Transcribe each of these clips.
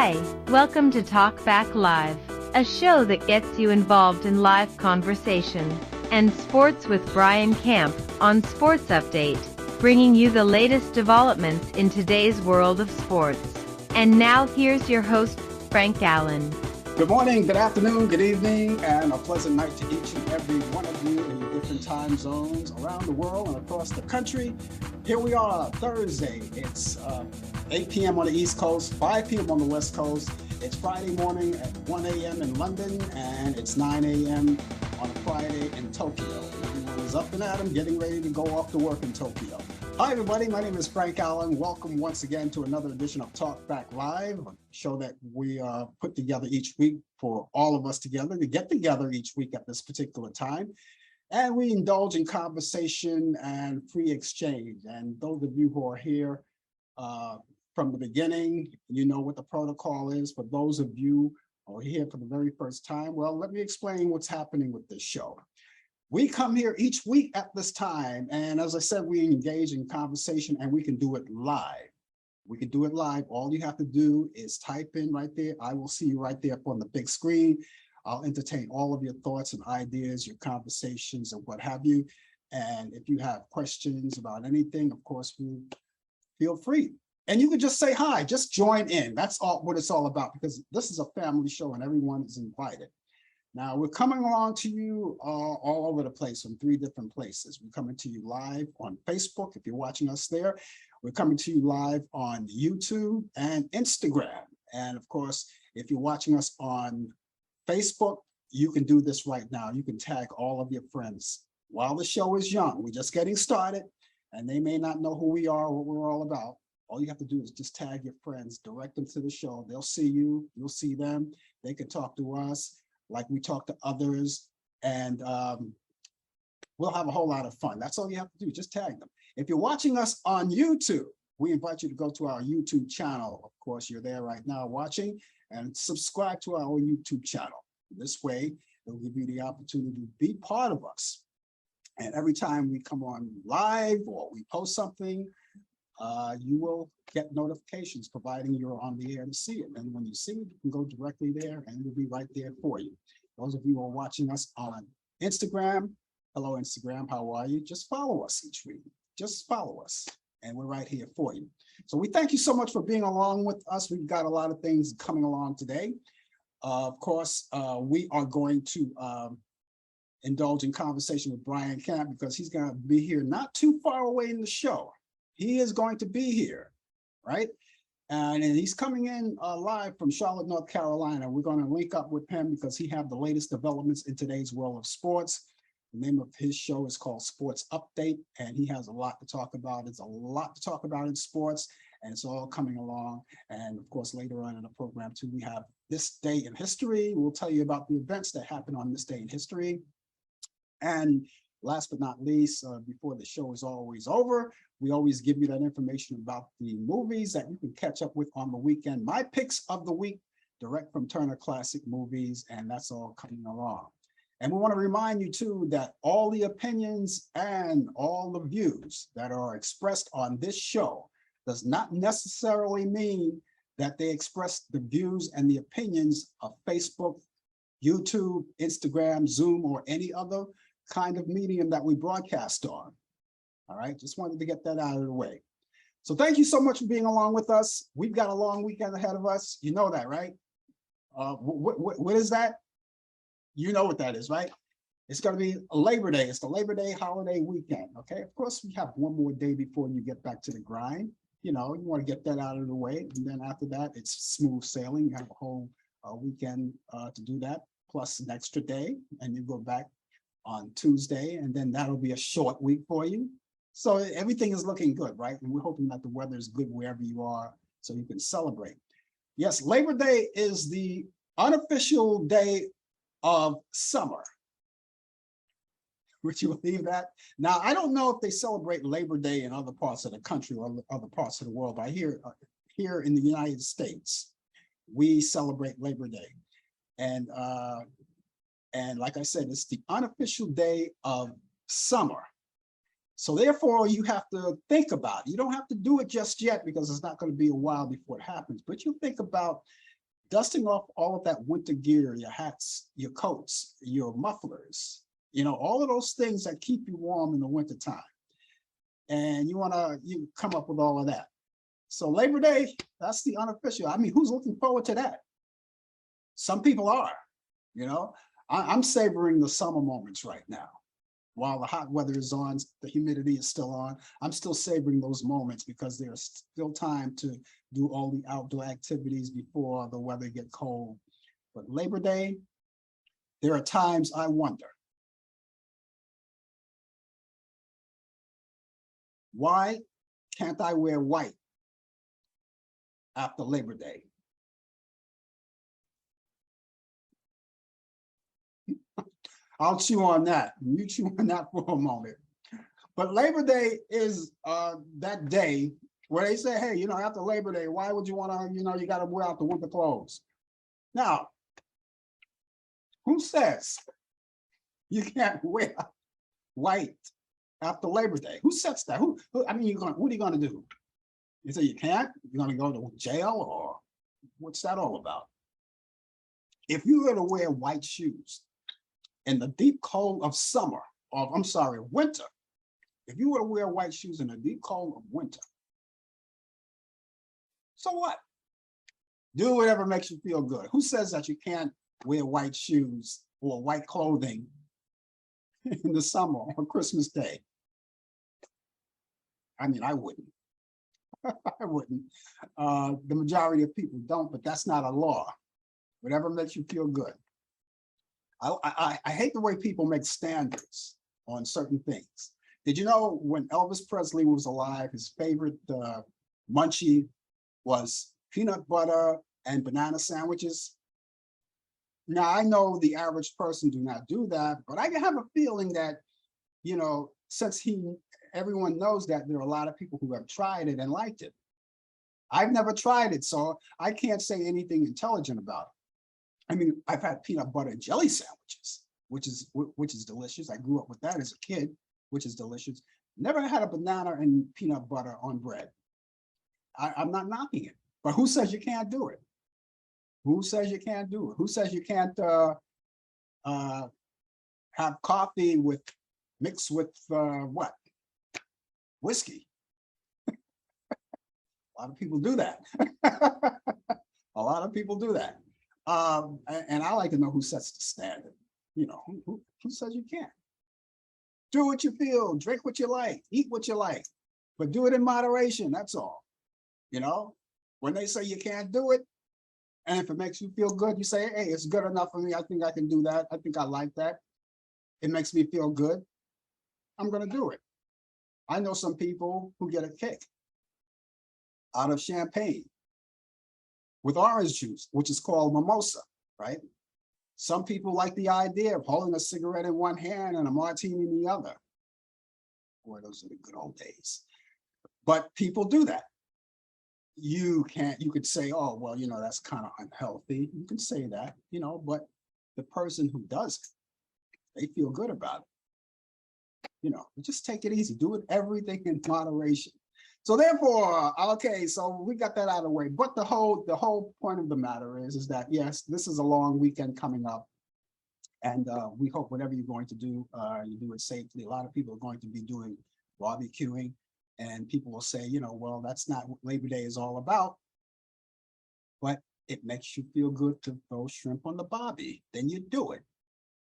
Hi, welcome to Talk Back Live, a show that gets you involved in live conversation and sports with Brian Camp on Sports Update, bringing you the latest developments in today's world of sports. And now here's your host, Frank Allan. Good morning, good afternoon, good evening, and a pleasant night to each and every one of you in your different time zones around the world and across the country. Here we are, Thursday. It's 8 p.m. on the East Coast, 5 p.m. on the West Coast. It's Friday morning at 1 a.m. in London, and it's 9 a.m. on a Friday in Tokyo. Everyone is up and at 'em, getting ready to go off to work in Tokyo. Hi, everybody. My name is Frank Allan. Welcome once again to another edition of Talk Back Live, a show that we put together each week for all of us together to get together each week at this particular time. And we indulge in conversation and free exchange. And those of you who are here from the beginning, you know what the protocol is. For those of you who are here for the very first time, well, let me explain what's happening with this show. We come here each week at this time, and as I said, we engage in conversation, and we can do it live. We can do it live. All you have to do is type in right there. I will see you right there up on the big screen. I'll entertain all of your thoughts and ideas, your conversations, and what have you. And if you have questions about anything, of course, feel free. And you can just say hi, just join in. That's all what it's all about, because this is a family show and everyone is invited. Now, we're coming along to you all over the place from 3 different places. We're coming to you live on Facebook, if you're watching us there. We're coming to you live on YouTube and Instagram. And of course, if you're watching us on Facebook, you can do this right now. You can tag all of your friends. While the show is young, we're just getting started, and they may not know who we are, what we're all about. All you have to do is just tag your friends, direct them to the show. They'll see you, you'll see them. They can talk to us like we talk to others, and we'll have a whole lot of fun. That's all you have to do, just tag them. If you're watching us on YouTube, we invite you to go to our YouTube channel. Of course, you're there right now watching, and subscribe to our YouTube channel. This way, it'll give you the opportunity to be part of us. And every time we come on live or we post something, you will get notifications, providing you're on the air to see it. And when you see it, you can go directly there and it'll be right there for you. Those of you who are watching us on Instagram, hello Instagram, how are you? Just follow us each week. Just follow us, and we're right here for you. So we thank you so much for being along with us. We've got a lot of things coming along today. Of course, we are going to indulge in conversation with Brian Camp, because he's going to be here not too far away in the show. He is going to be here, right? And he's coming in live from Charlotte, North Carolina. We're going to link up with him because he has the latest developments in today's world of sports. The name of his show is called Sports Update, and he has a lot to talk about. It's a lot to talk about in sports, and it's all coming along. And of course, later on in the program too, we have This Day in History. We'll tell you about the events that happen on this day in history. And last but not least, before the show is always over, we always give you that information about the movies that you can catch up with on the weekend. My picks of the week, direct from Turner Classic Movies, and that's all coming along. And we want to remind you too that all the opinions and all the views that are expressed on this show does not necessarily mean that they express the views and the opinions of Facebook, YouTube, Instagram, Zoom, or any other kind of medium that we broadcast on. All right, just wanted to get that out of the way. So thank you so much for being along with us. We've got a long weekend ahead of us. You know that, right? What is that? You know what that is, right? It's going to be Labor Day. It's the Labor Day holiday weekend, okay? Of course, we have one more day before you get back to the grind. You know, you want to get that out of the way. And then after that, it's smooth sailing. You have a whole weekend to do that, plus an extra day. And you go back on Tuesday, and then that'll be a short week for you. So everything is looking good, right? And we're hoping that the weather is good wherever you are so you can celebrate. Yes, Labor Day is the unofficial day of summer. Would you believe that? Now, I don't know if they celebrate Labor Day in other parts of the country or other parts of the world, but here in the United States, we celebrate Labor Day. And like I said, it's the unofficial day of summer. So therefore, you have to think about it. You don't have to do it just yet because it's not going to be a while before it happens, but you think about dusting off all of that winter gear, your hats, your coats, your mufflers, all of those things that keep you warm in the wintertime. And you come up with all of that. So Labor Day, that's the unofficial. I mean, who's looking forward to that? Some people are, I'm savoring the summer moments right now. While the hot weather is on, the humidity is still on, I'm still savoring those moments because there's still time to do all the outdoor activities before the weather gets cold. But Labor Day, there are times I wonder, why can't I wear white after Labor Day? I'll chew on that. You chew on that for a moment. But Labor Day is that day where they say, hey, after Labor Day, why would you want to, you got to wear out the winter clothes? Now, who says you can't wear white after Labor Day? Who sets that? What are you going to do? You say you can't? You're going to go to jail, or what's that all about? If you were to wear white shoes in the deep cold of summer, winter, if you were to wear white shoes in the deep cold of winter, so what? Do whatever makes you feel good. Who says that you can't wear white shoes or white clothing in the summer on Christmas Day? I mean, I wouldn't. I wouldn't. The majority of people don't, but that's not a law. Whatever makes you feel good. I hate the way people make standards on certain things. Did you know when Elvis Presley was alive, his favorite munchie was peanut butter and banana sandwiches? Now, I know the average person do not do that, but I have a feeling that, since everyone knows that there are a lot of people who have tried it and liked it. I've never tried it, so I can't say anything intelligent about it. I mean, I've had peanut butter and jelly sandwiches, which is delicious. I grew up with that as a kid, which is delicious. Never had a banana and peanut butter on bread. I'm not knocking it, but who says you can't do it? Who says you can't do it? Who says you can't have coffee mixed with what? Whiskey. A lot of people do that. A lot of people do that. And I like to know who sets the standard. Who says you can't? Do what you feel, drink what you like, eat what you like, but do it in moderation. That's all. When they say you can't do it, and if it makes you feel good, you say, hey, it's good enough for me. I think I can do that. I think I like that. It makes me feel good. I'm going to do it. I know some people who get a kick out of champagne with orange juice, which is called mimosa, right? Some people like the idea of holding a cigarette in one hand and a martini in the other. Boy, those are the good old days. But people do that. You could say, oh, well, that's kind of unhealthy. You can say that, but the person who does it, they feel good about it. Just take it easy. Do everything in moderation. So therefore, okay, so we got that out of the way. But the whole point of the matter is that, yes, this is a long weekend coming up. And we hope whatever you're going to do, you do it safely. A lot of people are going to be doing barbecuing. And people will say, well, that's not what Labor Day is all about. But it makes you feel good to throw shrimp on the barbie. Then you do it.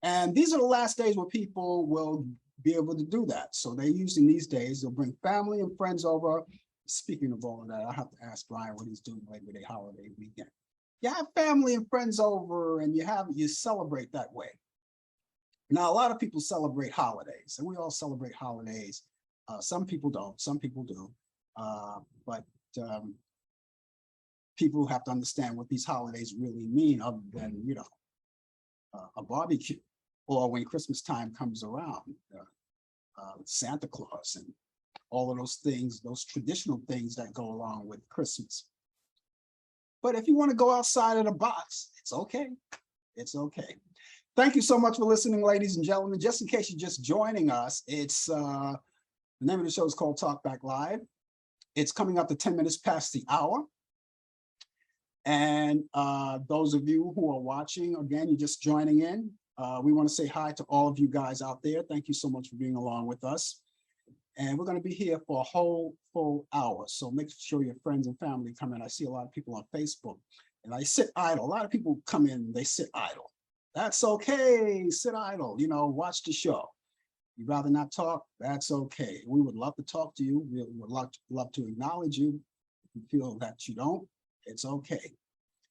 And these are the last days where people will be able to do that. So they using these days, they'll bring family and friends over. Speaking of all of that, I have to ask Brian what he's doing Labor Day holiday weekend. You have family and friends over and you celebrate that way. Now, a lot of people celebrate holidays, and we all celebrate holidays. Some people don't, some people do. But people have to understand what these holidays really mean, other than, a barbecue, or when Christmas time comes around, Santa Claus and all of those things, those traditional things that go along with Christmas. But if you want to go outside of the box, it's okay. It's okay. Thank you so much for listening, ladies and gentlemen. Just in case you're just joining us, it's the name of the show is called Talk Back Live. It's coming up to 10 minutes past the hour. And those of you who are watching, again, you're just joining in. We want to say hi to all of you guys out there. Thank you so much for being along with us. And we're going to be here for a whole full hour. So make sure your friends and family come in. I see a lot of people on Facebook and I sit idle. A lot of people come in, they sit idle. That's okay. Sit idle, you know, watch the show. You'd rather not talk, that's okay. We would love to talk to you. We would love to acknowledge you. If you feel that you don't, it's okay.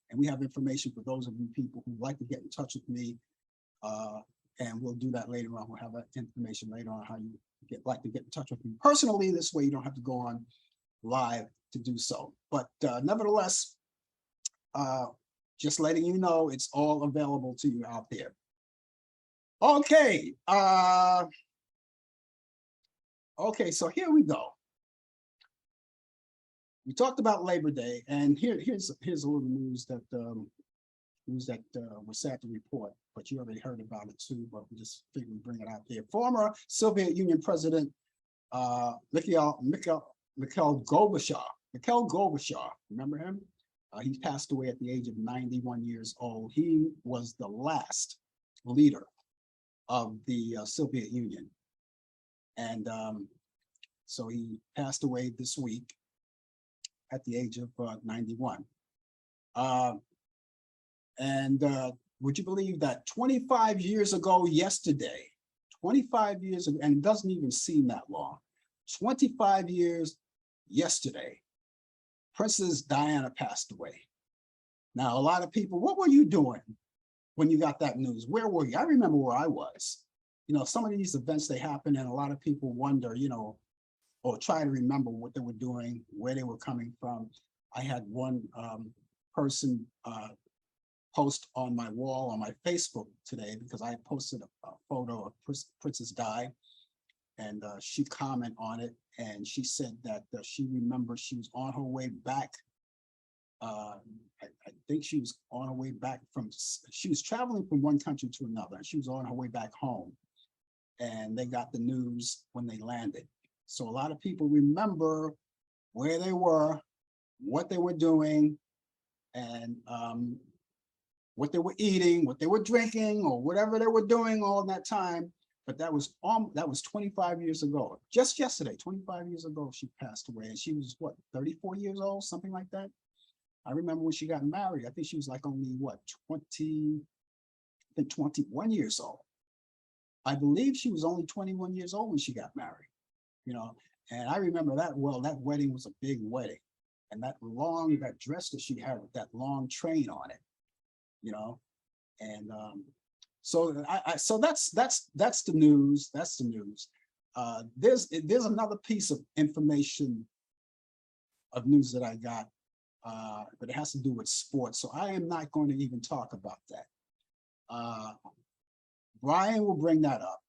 And we have information for those of you people who like to get in touch with me. And we'll do that later on. We'll have that information later on how you like to get in touch with me personally. This way you don't have to go on live to do so. But nevertheless, just letting you know, it's all available to you out there. Okay. Okay, so here we go. We talked about Labor Day, and here's a little news that we're sad to report, but you already heard about it too. But we just figured we'd bring it out there. Former Soviet Union President Mikhail Gorbachev, remember him? He passed away at the age of 91 years old. He was the last leader of the Soviet Union. And so he passed away this week at the age of 91. Would you believe that 25 years ago yesterday, 25 years ago, and it doesn't even seem that long, 25 years yesterday, Princess Diana passed away. Now, a lot of people, what were you doing when you got that news? Where were you? I remember where I was. You know, some of these events, they happen and a lot of people wonder, you know, or try to remember what they were doing, where they were coming from. I had one person post on my wall on my Facebook today because I posted a photo of Princess Di, and she commented on it, and she said that she remembers she was on her way back. I think she was on her way back she was traveling from one country to another, and she was on her way back home. And they got the news when they landed. So a lot of people remember where they were, what they were doing, and what they were eating, what they were drinking, or whatever they were doing all that time. But that was 25 years ago. Just yesterday, 25 years ago, she passed away. And she was, what, 34 years old, something like that? I remember when she got married, I think she was like only, what, 21 years old. I believe she was only 21 years old when she got married, you know, and I remember that well. That wedding was a big wedding, and that dress that she had with that long train on it, you know, and so so that's the news. That's the news. There's another piece of information of news that I got, but it has to do with sports. So I am not going to even talk about that. Brian will bring that up,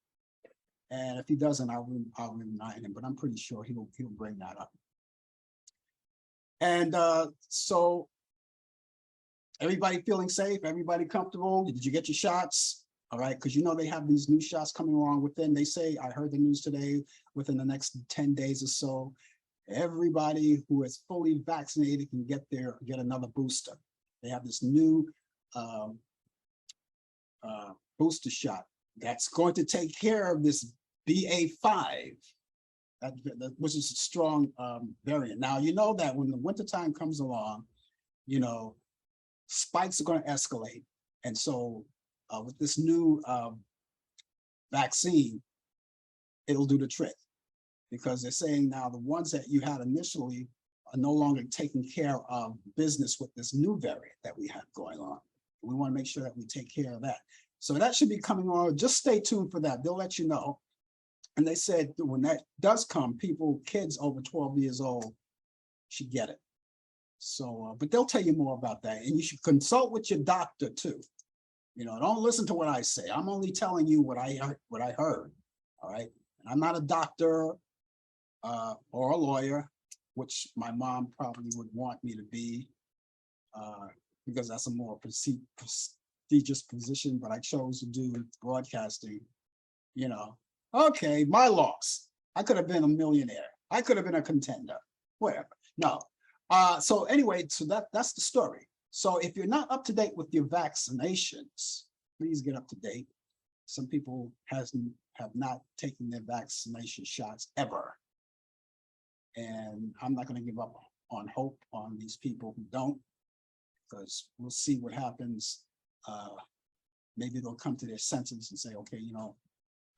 and if he doesn't, I'll remind him. But I'm pretty sure he'll bring that up. And so, everybody feeling safe? Everybody comfortable? Did you get your shots? All right, because you know they have these new shots coming along within. They say, I heard the news today, within the next 10 days or so, everybody who is fully vaccinated can get another booster. They have this new booster shot that's going to take care of this BA.5, which is a strong variant. Now, you know that when the wintertime comes along, you know, spikes are going to escalate. And so with this new vaccine, it'll do the trick, because they're saying now the ones that you had initially are no longer taking care of business with this new variant that we have going on. We want to make sure that we take care of that. So that should be coming on. Just stay tuned for that. They'll let you know. And they said when that does come, kids over 12 years old should get it. So, but they'll tell you more about that. And you should consult with your doctor too. You know, don't listen to what I say. I'm only telling you what I heard. All right. And I'm not a doctor or a lawyer, which my mom probably would want me to be, because that's a more prestigious position, but I chose to do broadcasting, you know. Okay, my loss. I could have been a millionaire. I could have been a contender, whatever. No. So anyway, so that's the story. So if you're not up to date with your vaccinations, please get up to date. Some people have not taken their vaccination shots ever. And I'm not going to give up on hope on these people who don't, because we'll see what happens. Maybe they'll come to their senses and say, okay, you know,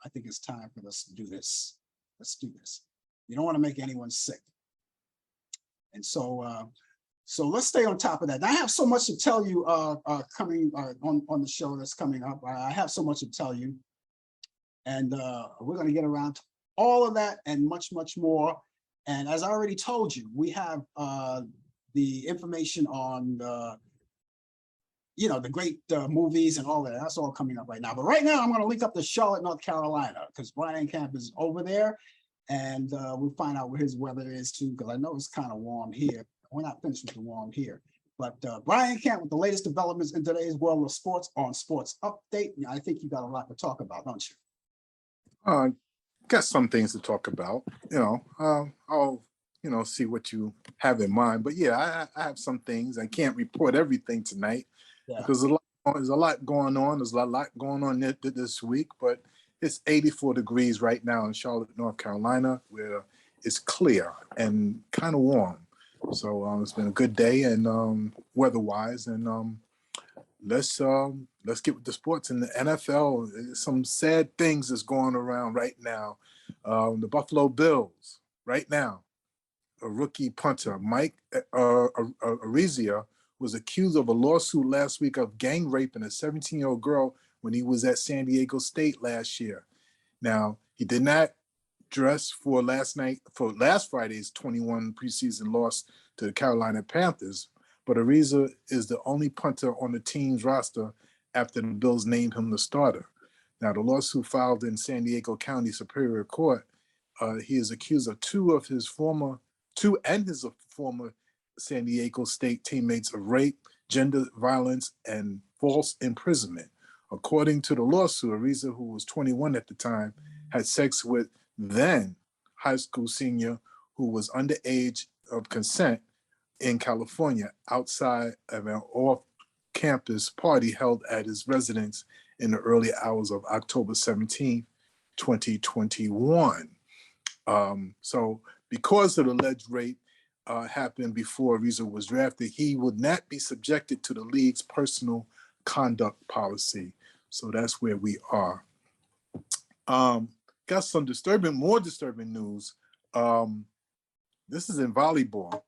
I think it's time for us to do this. Let's do this. You don't want to make anyone sick. And so, so let's stay on top of that. I have so much to tell you coming on the show that's coming up. I have so much to tell you. And we're going to get around to all of that and much, much more. And as I already told you, we have the information on you know, the great movies and all that. That's all coming up right now. But right now, I'm going to link up to Charlotte, North Carolina, because Brian Camp is over there. And we'll find out where his weather is too, because I know it's kind of warm here. We're not finished with the warm here. But Brian Camp with the latest developments in today's world of sports on Sports Update. I think you got a lot to talk about, don't you? Got some things to talk about. I'll see what you have in mind. But yeah, I have some things. I can't report everything tonight because there's a lot going on. There's a lot going on this week. But it's 84 degrees right now in Charlotte, North Carolina, where it's clear and kind of warm. So it's been a good day and weather-wise. And let's get with the sports. In the NFL, some sad things that's going around right now. The Buffalo Bills, right now, a rookie punter, Mike Arizia, was accused of a lawsuit last week of gang raping a 17-year-old girl when he was at San Diego State last year. Now, he did not dress for last Friday's 21 preseason loss to the Carolina Panthers, but Ariza is the only punter on the team's roster after the Bills named him the starter. Now, the lawsuit filed in San Diego County Superior Court, he is accused of two and his former San Diego State teammates of rape, gender violence, and false imprisonment. According to the lawsuit, Ariza, who was 21 at the time, had sex with then high school senior who was underage of consent in California outside of an off-campus party held at his residence in the early hours of October 17, 2021. So because of the alleged rape happened before Ariza was drafted, he would not be subjected to the league's personal conduct policy. So that's where we are. Got some more disturbing news. This is in volleyball.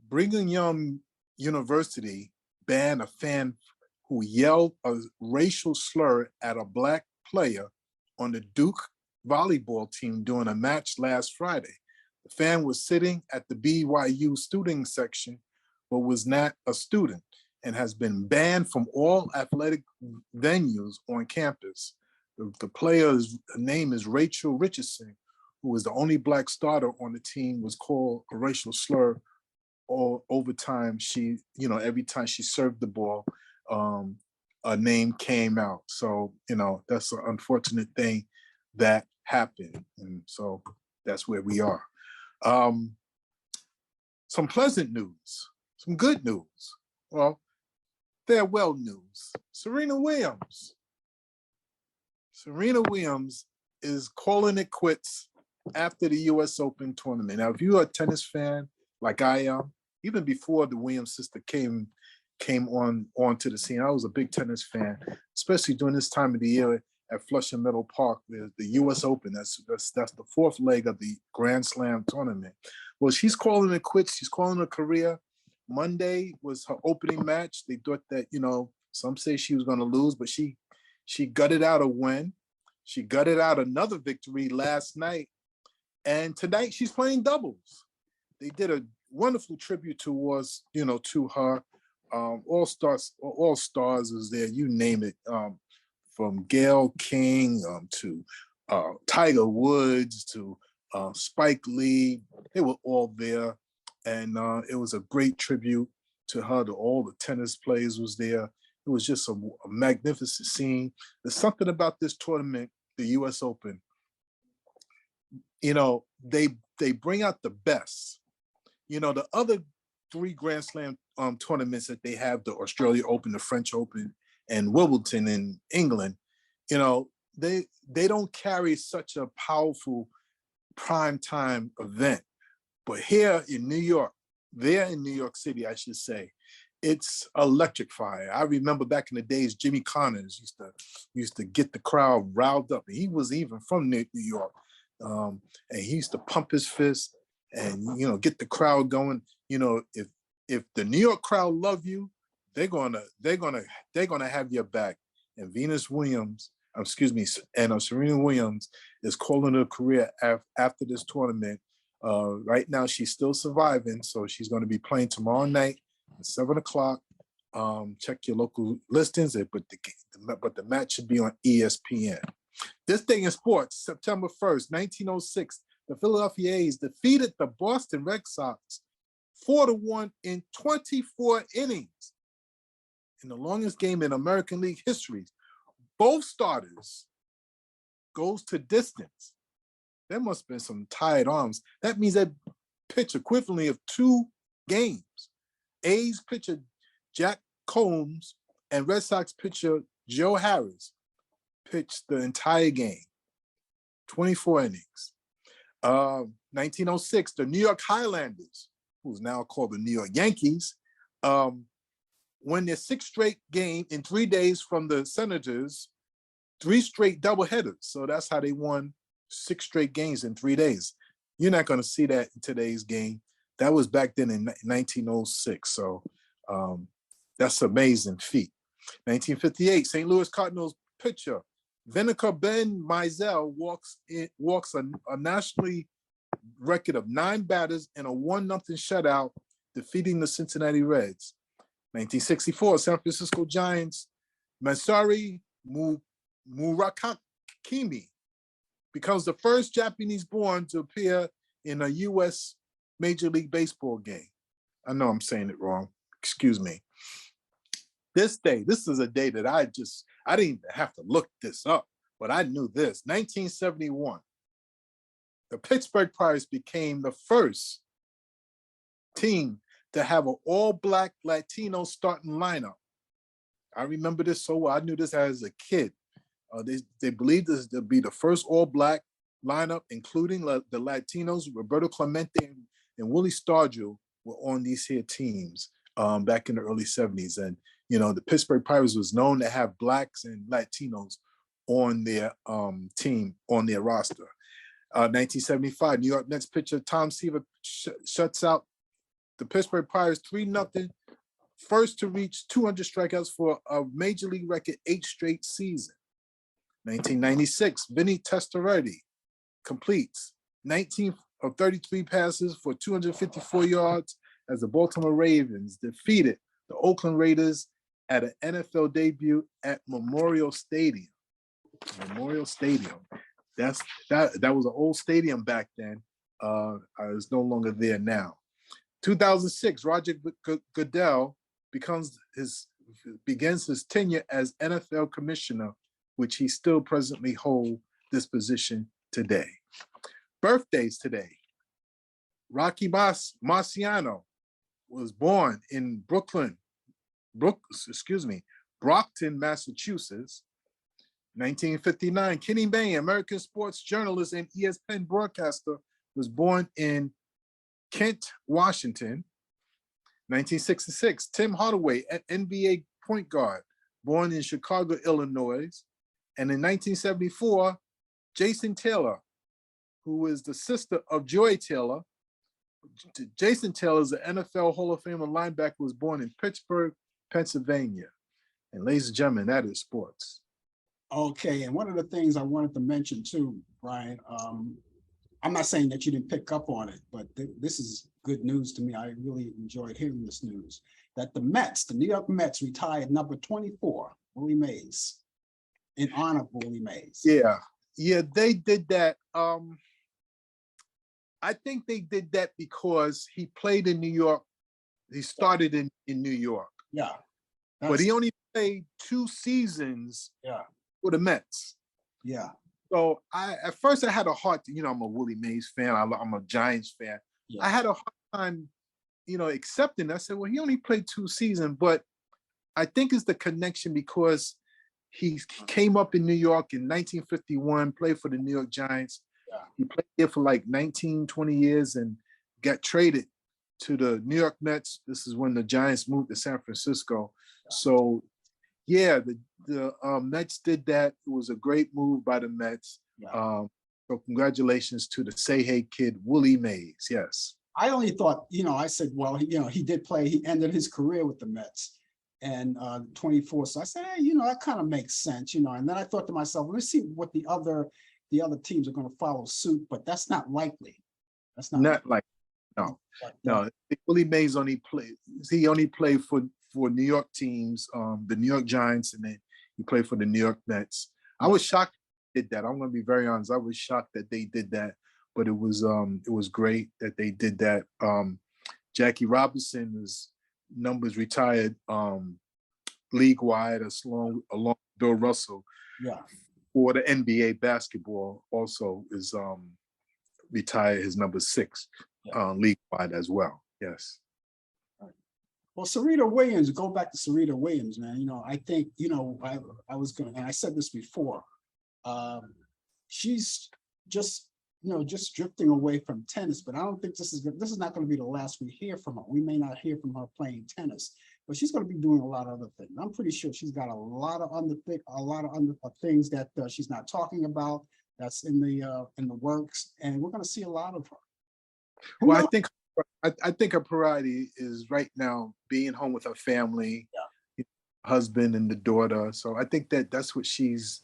Brigham Young University banned a fan who yelled a racial slur at a Black player on the Duke volleyball team during a match last Friday. The fan was sitting at the BYU student section, but was not a student and has been banned from all athletic venues on campus. The player's name is Rachel Richardson, who was the only Black starter on the team, was called a racial slur all over time. Every time she served the ball, a name came out. So, that's an unfortunate thing that happened. And so that's where we are. Some pleasant news, some good news. Well, farewell news. Serena Williams is calling it quits after the US Open tournament. Now, if you're a tennis fan like I am, even before the Williams sister came onto the scene, I was a big tennis fan, especially during this time of the year at Flushing Meadow Park, the US Open. That's the fourth leg of the Grand Slam tournament. Well, she's calling it quits. She's calling her career. Monday was her opening match. They thought that, some say she was going to lose, but she gutted out a win. She gutted out another victory last night. And tonight she's playing doubles. They did a wonderful tribute to her. All stars is there, you name it. From Gayle King to Tiger Woods to Spike Lee, they were all there. And it was a great tribute to her. All the tennis players was there. It was just a magnificent scene. There's something about this tournament, the US Open. They bring out the best. The other three Grand Slam tournaments that they have, the Australia Open, the French Open, and Wimbledon in England, you know, they don't carry such a powerful prime time event. But here in New York, there in New York City, I should say, it's electric fire. I remember back in the days, Jimmy Connors used to get the crowd riled up. And he was even from New York. And he used to pump his fist and, you know, get the crowd going. You know, if the New York crowd love you, they're gonna have your back. And Venus Williams, and Serena Williams is calling her career after this tournament. Right now, she's still surviving, so she's going to be playing tomorrow night at 7 o'clock. Check your local listings, but the match should be on ESPN. This day in sports, September 1st, 1906, the Philadelphia A's defeated the Boston Red Sox 4-1 in 24 innings. In the longest game in American League history. Both starters goes to distance. There must have been some tired arms. That means they pitch equivalently of 2 games. A's pitcher Jack Combs and Red Sox pitcher Joe Harris pitched the entire game, 24 innings. 1906, the New York Highlanders, who's now called the New York Yankees, won their 6th straight game in 3 days from the Senators, 3 straight doubleheaders. So that's how they won 6 straight games in 3 days. You're not going to see that in today's game. That was back then in 1906. So that's an amazing feat. 1958, St. Louis Cardinals pitcher Vinegar Ben Mizell walks a nationally record of 9 batters in a 1-0 shutout, defeating the Cincinnati Reds. 1964, San Francisco Giants Masari Murakami becomes the first Japanese-born to appear in a U.S. Major League Baseball game. I know I'm saying it wrong. Excuse me. This is a day that I didn't even have to look this up, but I knew this. 1971, the Pittsburgh Pirates became the first team to have an all-Black Latino starting lineup. I remember this so well. I knew this as a kid. They believed this to be the first all-Black lineup, including the Latinos. Roberto Clemente and Willie Stargell were on these here teams back in the early 70s. And, you know, the Pittsburgh Pirates was known to have Blacks and Latinos on their team, on their roster. 1975, New York Mets pitcher Tom Seaver shuts out the Pittsburgh Pirates 3-0, first to reach 200 strikeouts for a Major League record 8 straight season. 1996, Vinny Testaverde completes 19 of 33 passes for 254 yards as the Baltimore Ravens defeated the Oakland Raiders at an NFL debut at Memorial Stadium. Memorial Stadium. That was an old stadium back then. It's no longer there now. 2006, Roger Goodell begins his tenure as NFL commissioner, which he still presently holds this position today. Birthdays today. Rocky Marciano was born in Brockton, Massachusetts. 1959, Kenny Mayne, American sports journalist and ESPN broadcaster, was born in Kent, Washington. 1966, Tim Hardaway, an NBA point guard, born in Chicago, Illinois. And in 1974, Jason Taylor, who is the sister of Joy Taylor. Jason Taylor is an NFL Hall of Famer linebacker, was born in Pittsburgh, Pennsylvania. And ladies and gentlemen, that is sports. Okay, and one of the things I wanted to mention too, Brian, I'm not saying that you didn't pick up on it, but this is good news to me. I really enjoyed hearing this news, that the New York Mets retired number 24, Willie Mays, in honor of Willie Mays. Yeah, they did that. I think they did that because he played in New York. He started in New York. Yeah. But he only played 2 seasons for the Mets. Yeah. So at first I had a hard, I'm a Willie Mays fan. I'm a Giants fan. Yeah. I had a hard time accepting. I said, well, he only played 2 seasons, but I think it's the connection because he came up in New York in 1951, played for the New York Giants. Yeah. He played there for like 19, 20 years and got traded to the New York Mets. This is when the Giants moved to San Francisco. Yeah. So, yeah, the Mets did that. It was a great move by the Mets. Yeah. So congratulations to the Say Hey kid, Willie Mays. Yes. I only thought, I said, well, he did play. He ended his career with the Mets and 24. So I said, hey, that kind of makes sense, And then I thought to myself, let's see what the other teams are going to follow suit, but that's not likely. That's not like no. No. Willie Mays only played for New York teams, the New York Giants, and then he played for the New York Mets. I was shocked they did that. I'm going to be very honest. I was shocked that they did that, but it was great that they did that. Jackie Robinson's numbers retired league-wide along with Bill Russell. Yeah. For the NBA basketball also is retired his number 6 league-wide as well. Yes. Well, Serena Williams, go back to Serena Williams, man. I think, I was going to, and I said this before, she's just drifting away from tennis, but I don't think this is not going to be the last we hear from her. We may not hear from her playing tennis, but she's going to be doing a lot of other things. I'm pretty sure she's got a lot of things that she's not talking about. That's in the works, and we're going to see a lot of her. Well, I think her priority is right now being home with her family, husband and the daughter. So I think that's what she's,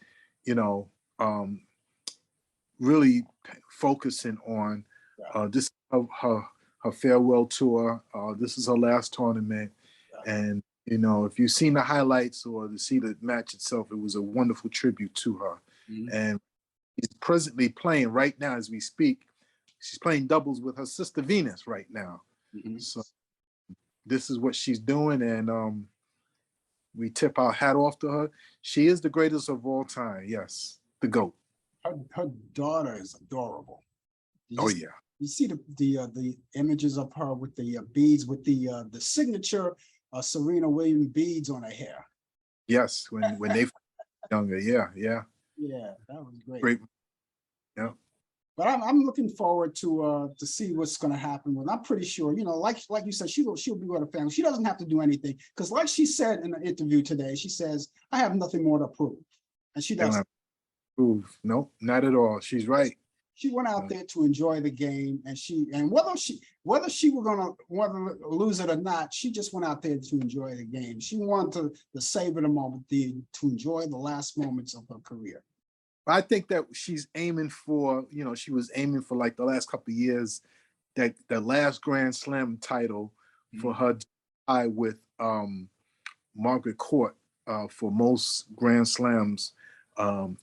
really focusing on. This her farewell tour. This is her last tournament, and if you've seen the highlights or to see the match itself, it was a wonderful tribute to her. Mm-hmm. And she's presently playing right now as we speak. She's playing doubles with her sister Venus right now. Mm-hmm. So this is what she's doing, and we tip our hat off to her. She is the greatest of all time. Yes, the GOAT. Her daughter is adorable. Yeah. You see the images of her with the beads, with the signature Serena Williams beads on her hair. Yes, when they were younger. Yeah. Yeah, that was Great. Yeah. But I'm looking forward to see what's going to happen with. I'm pretty sure, like you said, she'll be with her family. She doesn't have to do anything because, like she said in the interview today, she says, "I have nothing more to prove," and she doesn't prove. No, not at all. She's right. She went out there to enjoy the game, and whether she were going to lose it or not, she just went out there to enjoy the game. She wanted to savor the moment, to enjoy the last moments of her career. I think that she's aiming for, she was aiming for like the last couple of years, that the last Grand Slam title for her to tie with Margaret Court for most Grand Slams.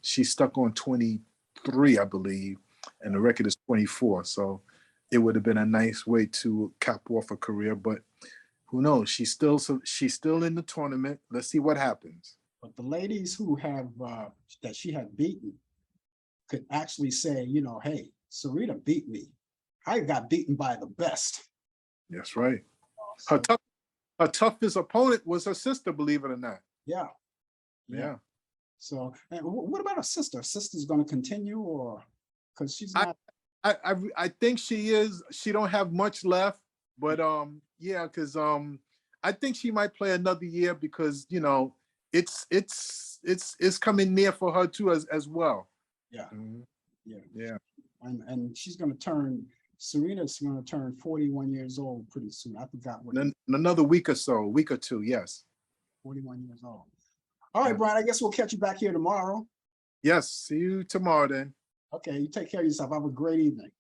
She's stuck on 23, I believe, and the record is 24. So it would have been a nice way to cap off her career, but who knows? She's still in the tournament. Let's see what happens. But the ladies who have that she had beaten could actually say, hey, Serena beat me. I got beaten by the best. That's right. Her toughest opponent was her sister, believe it or not. Yeah. So, and what about her sister? Her sister's going to continue, or because she's not? I think she is. She don't have much left, but because I think she might play another year because it's coming near for her too as well. Yeah. Mm-hmm. Yeah. And she's going to turn. Serena's going to turn 41 years old pretty soon. I forgot what. In another week or two. Yes. 41 years old. All right, Brian. I guess we'll catch you back here tomorrow. Yes. See you tomorrow then. Okay. You take care of yourself. Have a great evening.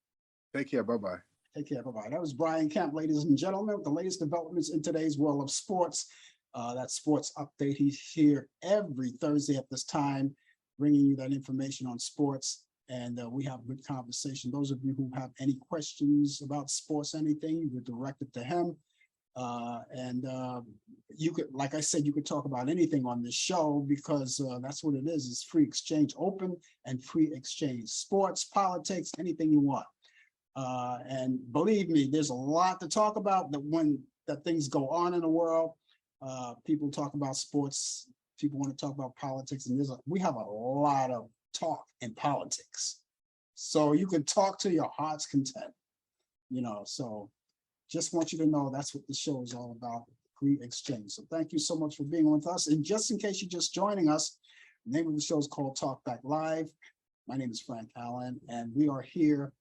Take care. Bye-bye. Take care. Bye-bye. That was Brian Kemp, ladies and gentlemen, with the latest developments in today's world of sports. That sports update. He's here every Thursday at this time, bringing you that information on sports. And we have good conversation. Those of you who have any questions about sports, anything, you could direct it to him. You could, like I said, you could talk about anything on this show because that's what it is. It's free exchange, open and free exchange. Sports, politics, anything you want. And believe me, there's a lot to talk about that things go on in the world. People talk about sports, people want to talk about politics, and we have a lot of talk in politics. So you can talk to your heart's content, so just want you to know that's what the show is all about, free exchange. So thank you so much for being with us. And just in case you're just joining us, the name of the show is called Talk Back Live. My name is Frank Allan, and we are here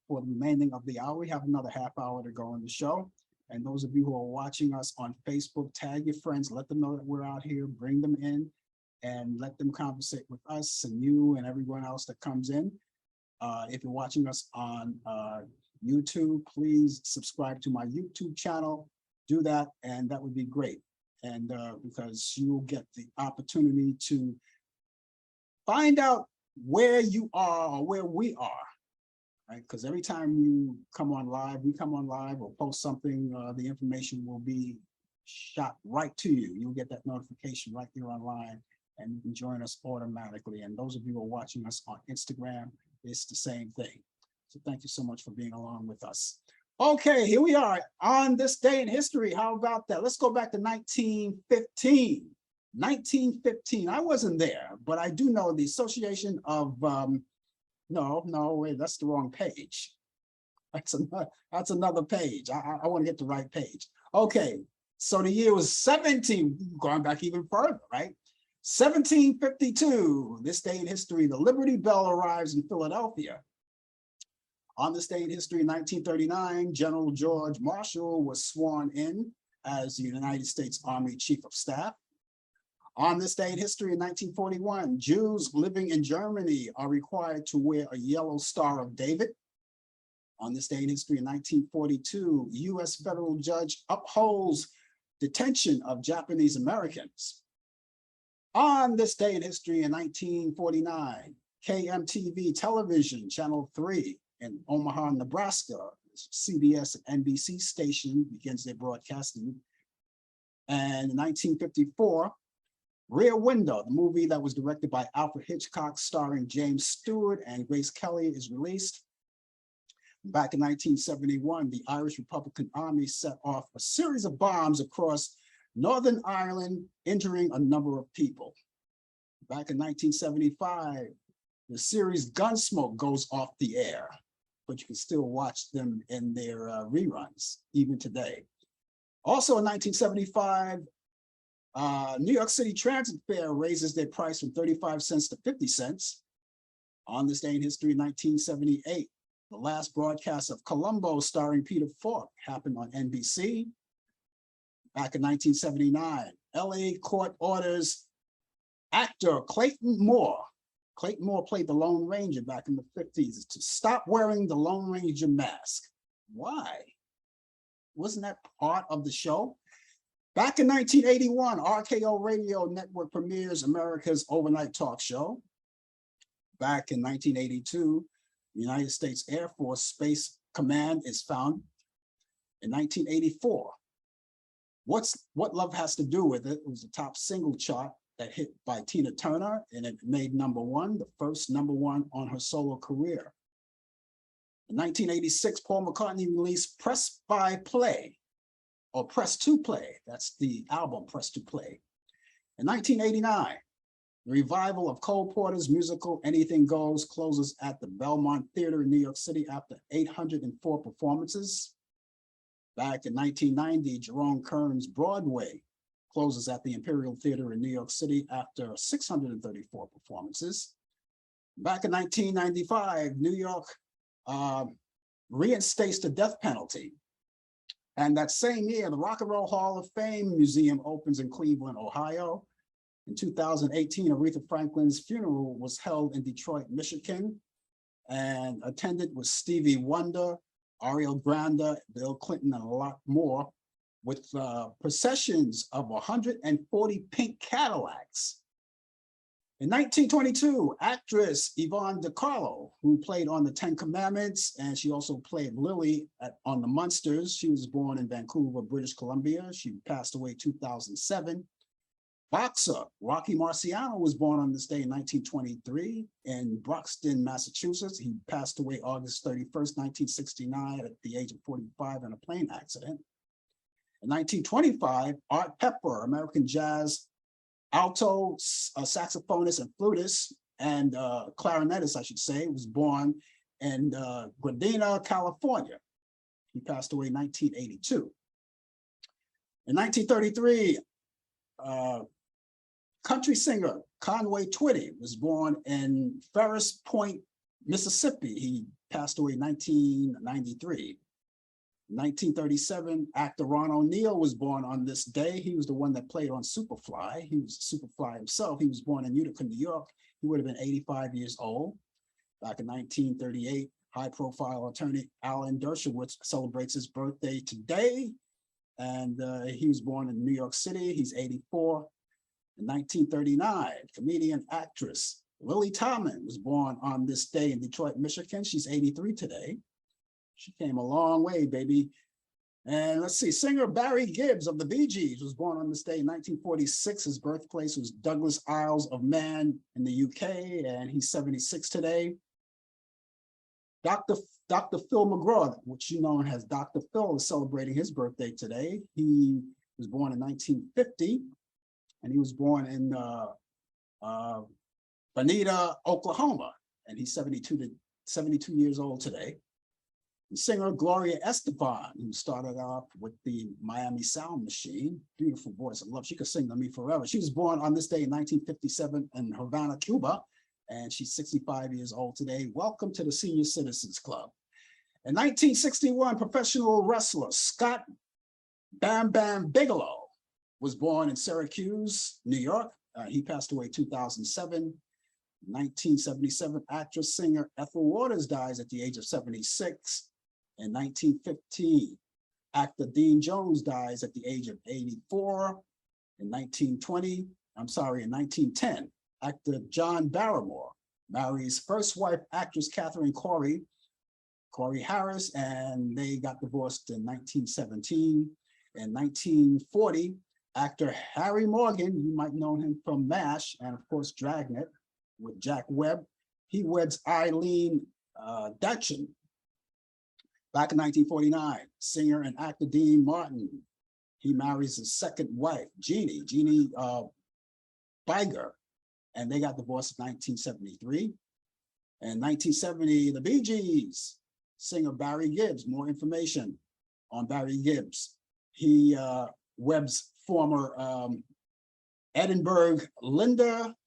for the remaining of the hour. We have another half hour to go in the show. And those of you who are watching us on Facebook, tag your friends, let them know that we're out here, bring them in, and let them conversate with us and you and everyone else that comes in. If you're watching us on YouTube, please subscribe to my YouTube channel. Do that, and that would be great. And because you'll get the opportunity to find out where you are or where we are, right? Because every time you come on live, we come on live or post something, the information will be shot right to you. You'll get that notification right there online, and you can join us automatically. And those of you who are watching us on Instagram, it's the same thing. So thank you so much for being along with us. Okay, here we are on this day in history. How about that? Let's go back to 1915. 1915, I wasn't there, but I do know the Association of, no, wait, that's the wrong page. That's another page. I want to get the right page. Okay, so the year was 17, going back even further, right? 1752, this day in history, the Liberty Bell arrives in Philadelphia. On this day in history, in 1939, General George Marshall was sworn in as the United States Army Chief of Staff. On this day in history, in 1941, Jews living in Germany are required to wear a yellow Star of David. On this day in history, in 1942, U.S. federal judge upholds detention of Japanese Americans. On this day in history, in 1949, KMTV television, Channel 3 in Omaha, Nebraska, CBS and NBC station begins their broadcasting. And in 1954, Rear Window, the movie that was directed by Alfred Hitchcock, starring James Stewart and Grace Kelly, is released. Back in 1971, the Irish Republican Army set off a series of bombs across Northern Ireland, injuring a number of people. Back in 1975, the series Gunsmoke goes off the air, but you can still watch them in their reruns, even today. Also in 1975, New York City Transit fare raises their price from 35 cents to 50 cents. On this day in history, 1978, the last broadcast of Columbo starring Peter Falk happened on NBC. Back in 1979, LA court orders actor Clayton Moore. Clayton Moore played the Lone Ranger back in the 50s to stop wearing the Lone Ranger mask. Why? Wasn't that part of the show? Back in 1981, RKO Radio Network premieres America's overnight talk show. Back in 1982, the United States Air Force Space Command is founded. In 1984, What Love Has to Do With It was the top single chart that hit by Tina Turner, and it made #1, the first #1 on her solo career. In 1986, Paul McCartney released Press by Play, or Press to Play. That's the album, Press to Play. In 1989, the revival of Cole Porter's musical Anything Goes closes at the Belmont Theater in New York City after 804 performances. Back in 1990, Jerome Kern's Broadway closes at the Imperial Theater in New York City after 634 performances. Back in 1995, New York reinstates the death penalty. And that same year, the Rock and Roll Hall of Fame Museum opens in Cleveland, Ohio. In 2018, Aretha Franklin's funeral was held in Detroit, Michigan, and attended with Stevie Wonder, Ariel Grande, Bill Clinton, and a lot more, with processions of 140 pink Cadillacs. In 1922, actress Yvonne DiCarlo, who played on the Ten Commandments, and she also played Lily on the Munsters. She was born in Vancouver, British Columbia. She passed away 2007. Boxer Rocky Marciano was born on this day in 1923 in Broxton, Massachusetts. He passed away August 31st, 1969 at the age of 45 in a plane accident. In 1925, Art Pepper, American jazz alto, saxophonist and flutist, and clarinetist, I should say, was born in Gardena, California. He passed away in 1982. In 1933, country singer Conway Twitty was born in Ferris Point, Mississippi. He passed away in 1993. In 1937, actor Ron O'Neal was born on this day. He was the one that played on Superfly. He was Superfly himself. He was born in Utica, New York. He would have been 85 years old. Back in 1938, high-profile attorney Allan Dershowitz celebrates his birthday today. And he was born in New York City. He's 84. In 1939, comedian actress Lily Tomlin was born on this day in Detroit, Michigan. She's 83 today. She came a long way, baby. And let's see, singer Barry Gibbs of the Bee Gees was born on this day in 1946. His birthplace was Douglas, Isles of Man in the UK, and he's 76 today. Dr. Phil McGraw, which you know as Dr. Phil, is celebrating his birthday today. He was born in 1950, and he was born in Bonita, Oklahoma, and he's 72 years old today. The singer Gloria Estefan, who started off with the Miami Sound Machine, beautiful voice, I love, she could sing to me forever. She was born on this day in 1957 in Havana, Cuba, and she's 65 years old today. Welcome to the Senior Citizens Club. In 1961, professional wrestler Scott Bam Bam Bigelow was born in Syracuse, New York. He passed away in 2007. 1977, actress, singer Ethel Waters dies at the age of 76. In 1915, actor Dean Jones dies at the age of 84. In 1910, actor John Barrymore marries first wife actress Catherine Corey Harris, and they got divorced in 1917. In 1940, actor Harry Morgan, you might know him from MASH and of course Dragnet with Jack Webb. He weds Eileen Dutchin. Back in 1949, singer and actor Dean Martin, he marries his second wife, Jeannie Biger, and they got divorced in 1973. In 1970, the Bee Gees, singer Barry Gibbs, more information on Barry Gibbs. He webs former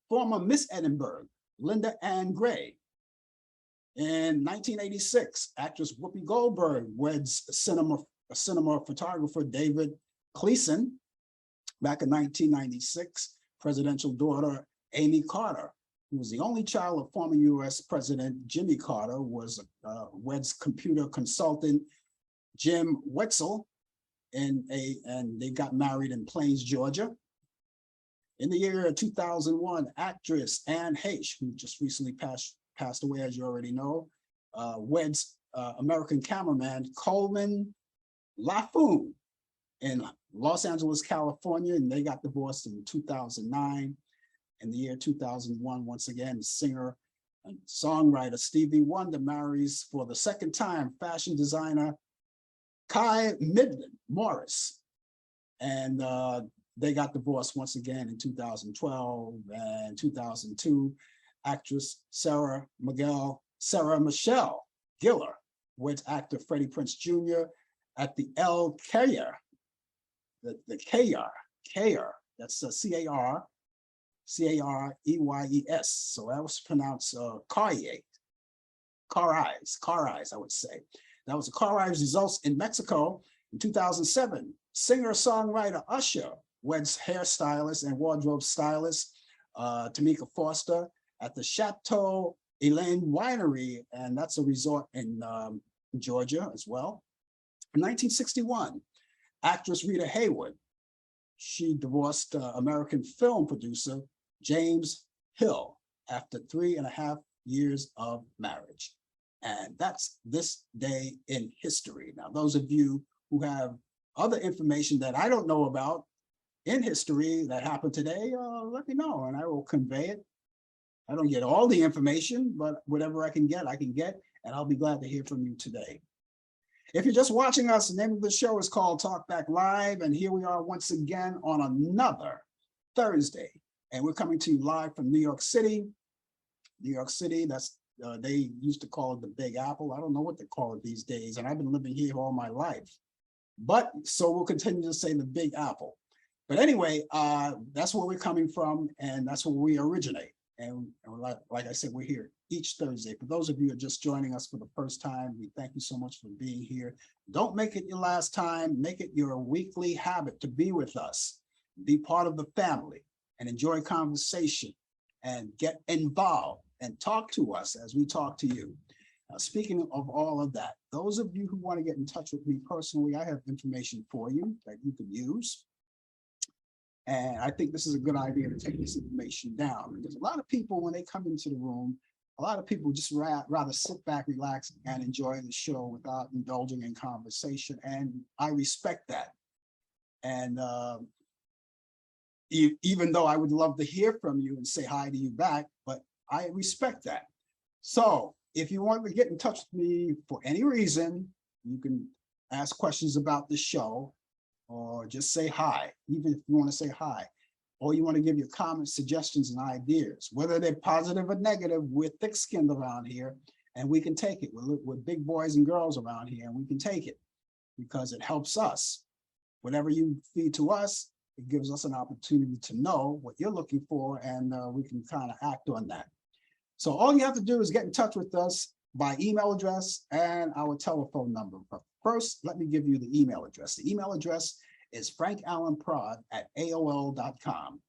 former Miss Edinburgh, Linda Ann Gray. In 1986, actress Whoopi Goldberg weds cinema photographer David Gleason. Back in 1996, presidential daughter Amy Carter, who was the only child of former US President Jimmy Carter, weds computer consultant Jim Wetzel, and they got married in Plains, Georgia. In the year 2001, actress Anne Heche, who just recently passed away, as you already know, weds American cameraman Coleman LaFoon in Los Angeles, California, and they got divorced in 2009. In the year 2001, once again, singer and songwriter Stevie Wonder marries for the second time fashion designer Kai Midland Morris, and they got divorced once again in 2012 and 2002. Actress Sarah Michelle Gellar weds actor Freddie Prinze Jr. at the El Cayer, the Cayer, that's C-A-R-E-Y-E-S. So that was pronounced Caries, I would say. That was a Caries results in Mexico in 2007. Singer-songwriter Usher weds hairstylist and wardrobe stylist Tamika Foster at the Chateau Elaine Winery, and that's a resort in Georgia as well. In 1961, actress Rita Hayworth, she divorced American film producer James Hill after 3.5 years of marriage. And that's this day in history. Now, those of you who have other information that I don't know about, in history that happened today, let me know and I will convey it. I don't get all the information, but whatever I can get, and I'll be glad to hear from you today. If you're just watching us, the name of the show is called Talk Back Live, and here we are once again on another Thursday, and we're coming to you live from New York City. New York City, that's they used to call it the Big Apple. I don't know what they call it these days, and I've been living here all my life. But so we'll continue to say the Big Apple. But anyway, that's where we're coming from, and that's where we originate. And like I said, we're here each Thursday. For those of you who are just joining us for the first time, we thank you so much for being here. Don't make it your last time. Make it your weekly habit to be with us, be part of the family, and enjoy conversation, and get involved, and talk to us as we talk to you. Speaking of all of that, those of you who want to get in touch with me personally, I have information for you that you can use. And I think this is a good idea to take this information down, because a lot of people, when they come into the room, a lot of people just rather sit back, relax, and enjoy the show without indulging in conversation. And I respect that. And even though I would love to hear from you and say hi to you back, but I respect that. So if you want to get in touch with me for any reason, you can ask questions about the show or just say hi, even if you want to say hi, or you want to give your comments, suggestions, and ideas, whether they're positive or negative. We're thick-skinned around here, and we can take it. We're big boys and girls around here, and we can take it because it helps us. Whatever you feed to us, it gives us an opportunity to know what you're looking for, and we can kind of act on that. So all you have to do is get in touch with us by email address and our telephone number. But first, let me give you the email address. The email address is frankallanprod@aol.com.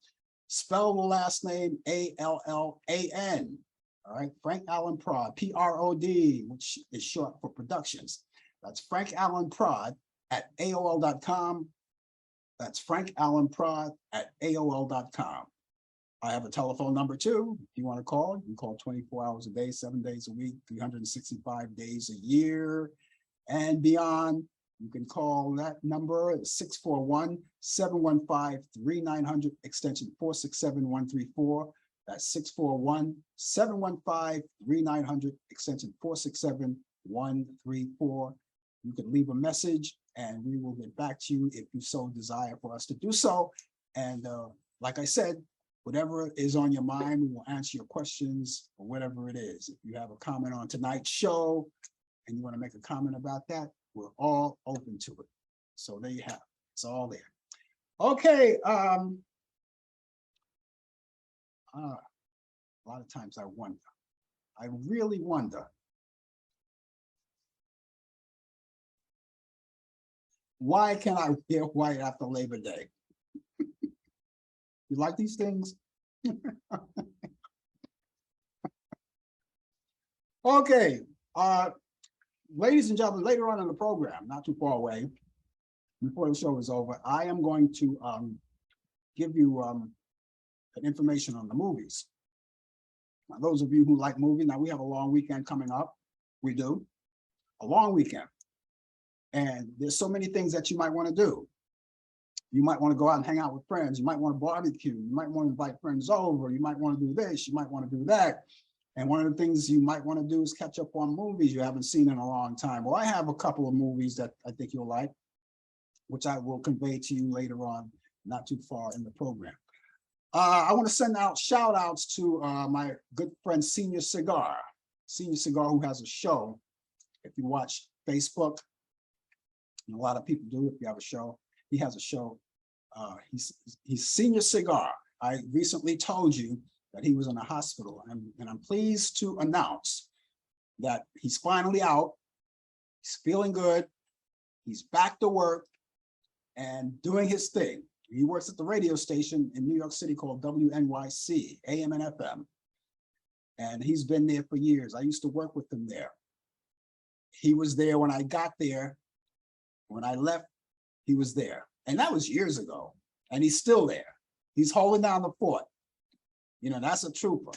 Spell the last name A-L-L-A-N. All right, Frank Allan Prod, P-R-O-D, which is short for productions. That's frankallanprod@aol.com. That's frankallanprod@aol.com. I have a telephone number too. If you want to call, you can call 24 hours a day, 7 days a week, 365 days a year and beyond. You can call that number at 641-715-3900, extension 467134. That's 641-715-3900, extension 467134. You can leave a message and we will get back to you if you so desire for us to do so. And like I said, whatever is on your mind, we will answer your questions or whatever it is. If you have a comment on tonight's show and you want to make a comment about that, we're all open to it. So there you have it. It's all there. Okay. A lot of times I really wonder, why can't I wear white after Labor Day? You like these things? Okay, ladies and gentlemen, later on in the program, not too far away, before the show is over, I am going to give you information on the movies. Now, those of you who like movies, now we have a long weekend coming up. We do, a long weekend. And there's so many things that you might want to do. You might want to go out and hang out with friends. You might want to barbecue. You might want to invite friends over. You might want to do this. You might want to do that. And one of the things you might want to do is catch up on movies you haven't seen in a long time. Well, I have a couple of movies that I think you'll like, which I will convey to you later on, not too far in the program. I want to send out shout outs to my good friend, Senior Cigar, who has a show. If you watch Facebook, and a lot of people do, if you have a show, he has a show. He's Senior Cigar. I recently told you that he was in a hospital, and I'm pleased to announce that he's finally out. He's feeling good. He's back to work and doing his thing. He works at the radio station in New York City called WNYC, AM and FM. And he's been there for years. I used to work with him there. He was there when I got there. When I left, he was there. And that was years ago. And he's still there. He's holding down the fort. You know, that's a trooper.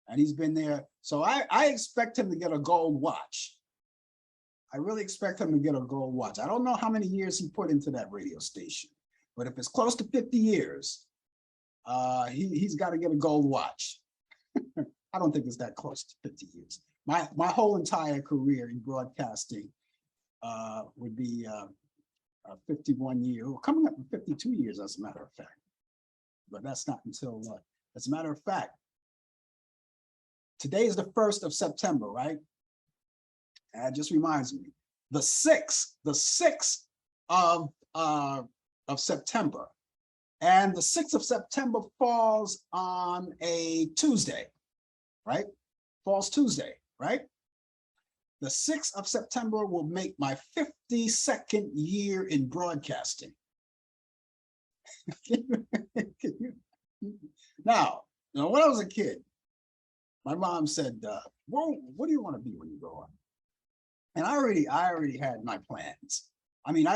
And he's been there. So I expect him to get a gold watch. I really expect him to get a gold watch. I don't know how many years he put into that radio station, But if it's close to 50 years, he's got to get a gold watch. I don't think it's that close to 50 years. My whole entire career in broadcasting would be 51 years, coming up to 52 years, as a matter of fact. But that's not until, as a matter of fact, today is the 1st of September, right? And it just reminds me, the 6th of September. And the 6th of September falls on a Tuesday, right? Falls Tuesday, right? The 6th of September will make my 52nd year in broadcasting. Now, when I was a kid, my mom said, well, what do you want to be when you grow up? And I already had my plans. I mean,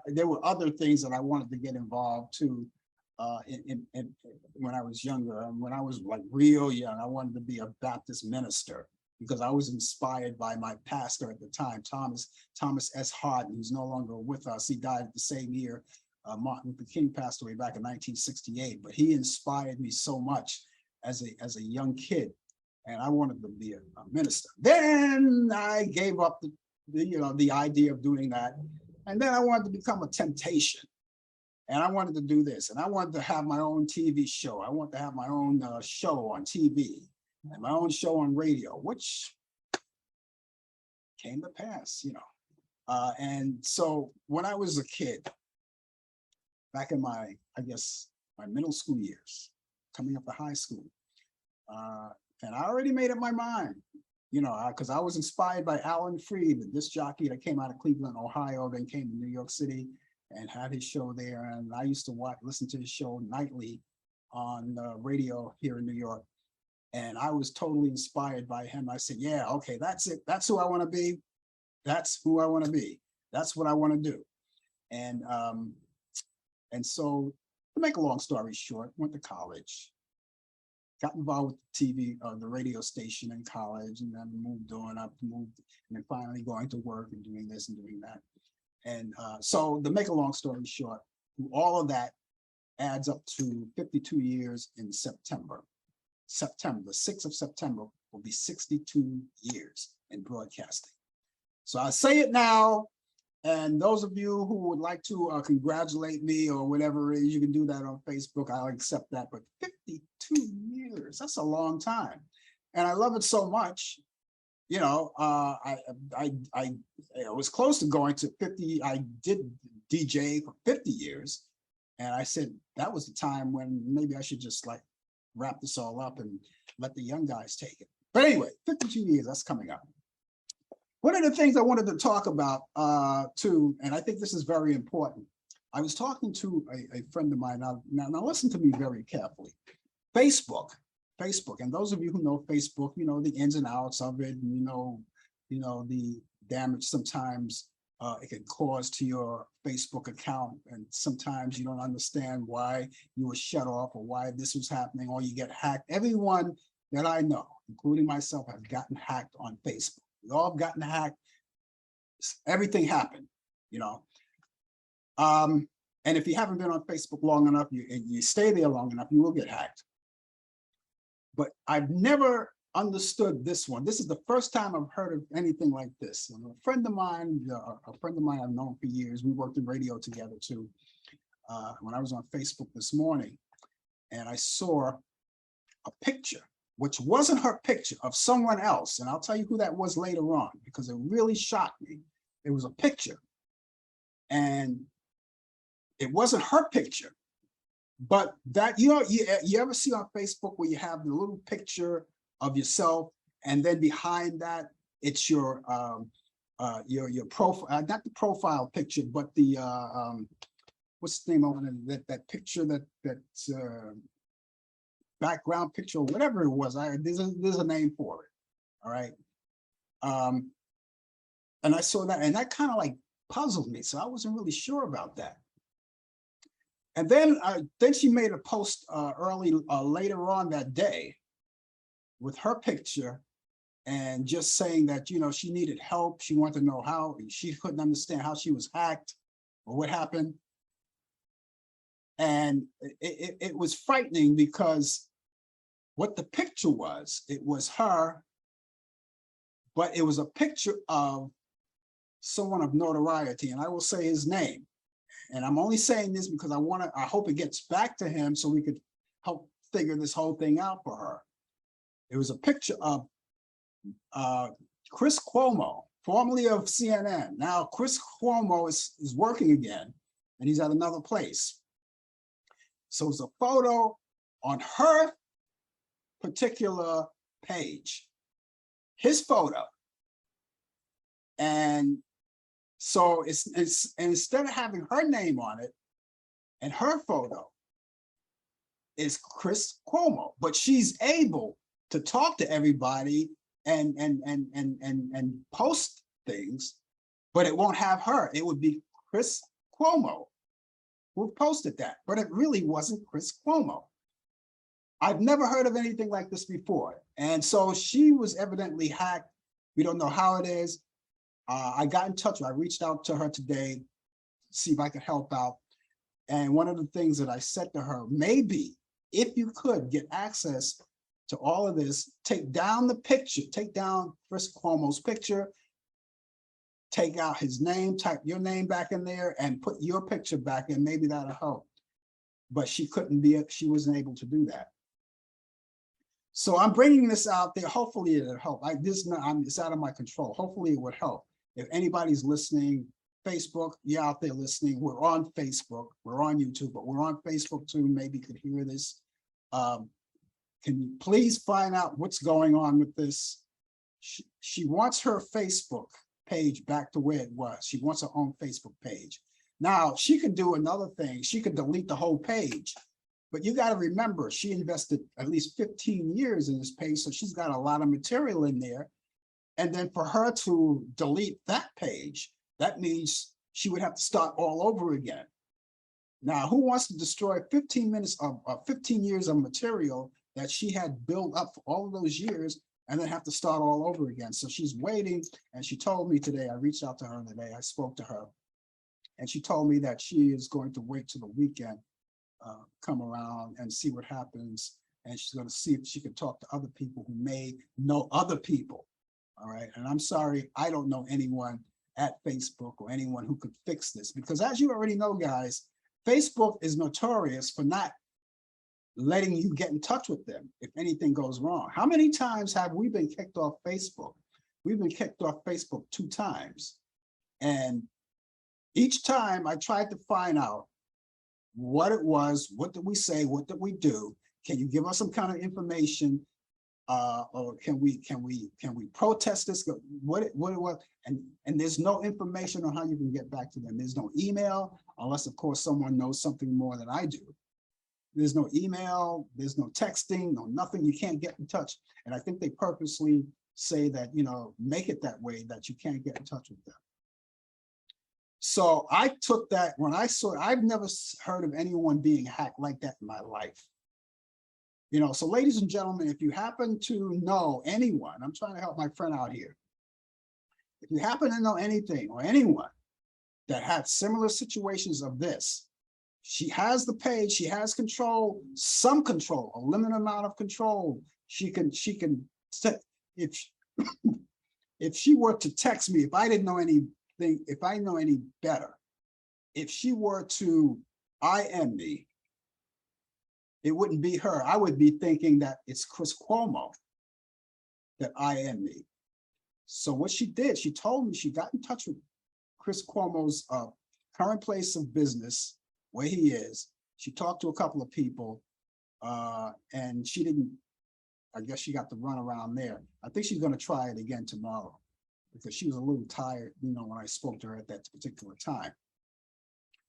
there were other things that I wanted to get involved to when I was younger. When I was like real young, I wanted to be a Baptist minister because I was inspired by my pastor at the time, Thomas S. Harden, who's no longer with us. He died the same year Martin Luther King passed away back in 1968. But he inspired me so much as a young kid, and I wanted to be a minister. Then I gave up the idea of doing that. And then I wanted to become a temptation. And I wanted to do this. And I wanted to have my own TV show. I wanted to have my own show on TV and my own show on radio, which came to pass, and so when I was a kid, back in my middle school years, coming up to high school, and I already made up my mind, because I was inspired by Allan, the disc jockey that came out of Cleveland, Ohio, then came to New York City and had his show there. And I used to listen to his show nightly on the radio here in New York. And I was totally inspired by him. I said, yeah, okay, that's it. That's who I want to be. That's who I want to be. That's what I want to do. And so, to make a long story short, went to college, got involved with the TV, the radio station in college, and then moved, and then finally going to work and doing this and doing that. And so, to make a long story short, all of that adds up to 52 years in September. The 6th of September will be 62 years in broadcasting. So I say it now, and those of you who would like to congratulate me or whatever it is, you can do that on Facebook. I'll accept that. But 52 years, that's a long time. And I love it so much. I was close to going to 50. I did DJ for 50 years. And I said, that was the time when maybe I should just wrap this all up and let the young guys take it. But anyway, 52 years, that's coming up. One of the things I wanted to talk about too, and I think this is very important. I was talking to a friend of mine. Now listen to me very carefully. Facebook, and those of you who know Facebook, the ins and outs of it, and the damage sometimes it can cause to your Facebook account, and sometimes you don't understand why you were shut off or why this was happening, or you get hacked. Everyone that I know, including myself, have gotten hacked on Facebook. We all have gotten hacked. Everything happened, and if you haven't been on Facebook long enough, you stay there long enough, you will get hacked. But I've never understood this one. This is the first time I've heard of anything like this. And a friend of mine I've known for years, we worked in radio together too. When I was on Facebook this morning, and I saw a picture, which wasn't her picture, of someone else. And I'll tell you who that was later on, because it really shocked me. It was a picture, and it wasn't her picture, but that, you ever see on Facebook where you have the little picture of yourself, and then behind that, it's your profile, not the profile picture, but the, what's the name of it, that picture that's background picture, or whatever it was. There's a name for it. All right. And I saw that, and that kind of puzzled me. So I wasn't really sure about that. And then she made a post later on that day with her picture, and just saying that, she needed help. She wanted to know how. She couldn't understand how she was hacked or what happened. And it was frightening because what the picture was, it was her, but it was a picture of someone of notoriety, and I will say his name. And I'm only saying this because I hope it gets back to him so we could help figure this whole thing out for her. It was a picture of Chris Cuomo, formerly of CNN. Now Chris Cuomo is working again, and he's at another place. So it's a photo on her particular page, his photo. And so it's instead of having her name on it and her photo, is Chris Cuomo, but she's able to talk to everybody and post things, but it won't have her. It would be Chris Cuomo who posted that, but it really wasn't Chris Cuomo. I've never heard of anything like this before. And so she was evidently hacked. We don't know how it is. I got in touch, I reached out to her today to see if I could help out. And one of the things that I said to her, maybe if you could get access to all of this, take down the picture, take down Chris Cuomo's picture, take out his name, type your name back in there and put your picture back in, maybe that'll help. But she she wasn't able to do that. So I'm bringing this out there. Hopefully it'll help. It's out of my control. Hopefully it would help. If anybody's listening, Facebook, you're out there listening. We're on Facebook, we're on YouTube, but we're on Facebook too. Maybe you could hear this. Can you please find out what's going on with this? She wants her Facebook page back to where it was. She wants her own Facebook page. Now she could do another thing. She could delete the whole page. But you got to remember, she invested at least 15 years in this page, so she's got a lot of material in there. And then for her to delete that page, that means she would have to start all over again. Now, who wants to destroy 15 years of material that she had built up for all of those years and then have to start all over again? So she's waiting, and she told me today, I reached out to her today, I spoke to her, and she told me that she is going to wait till the weekend, come around and see what happens. And she's going to see if she can talk to other people who may know other people. All right. And I'm sorry, I don't know anyone at Facebook or anyone who could fix this, because as you already know, guys, Facebook is notorious for not letting you get in touch with them if anything goes wrong. How many times have we been kicked off Facebook? We've been kicked off Facebook 2 times. And each time I tried to find out what it was, what did we say, what did we do? Can you give us some kind of information? Or can we protest this? What it was? And there's no information on how you can get back to them. There's no email, unless of course someone knows something more than I do. There's no email, there's no texting, no nothing. You can't get in touch. And I think they purposely say that, you know, make it that way that you can't get in touch with them. So I took that when I saw, I've never heard of anyone being hacked like that in my life. You know, so ladies and gentlemen, if you happen to know anyone, I'm trying to help my friend out here. If you happen to know anything or anyone that had similar situations of this, she has the page, she has control, some control, a limited amount of control. She can if she were to text me, if I didn't know anything, if I know any better, if she were to IM me, it wouldn't be her. I would be thinking that it's Chris Cuomo that IM me. So what she did, she told me she got in touch with Chris Cuomo's current place of business, where he is. She talked to a couple of people, and she didn't, I guess she got the run around there. I think she's going to try it again tomorrow, because she was a little tired, you know, when I spoke to her at that particular time.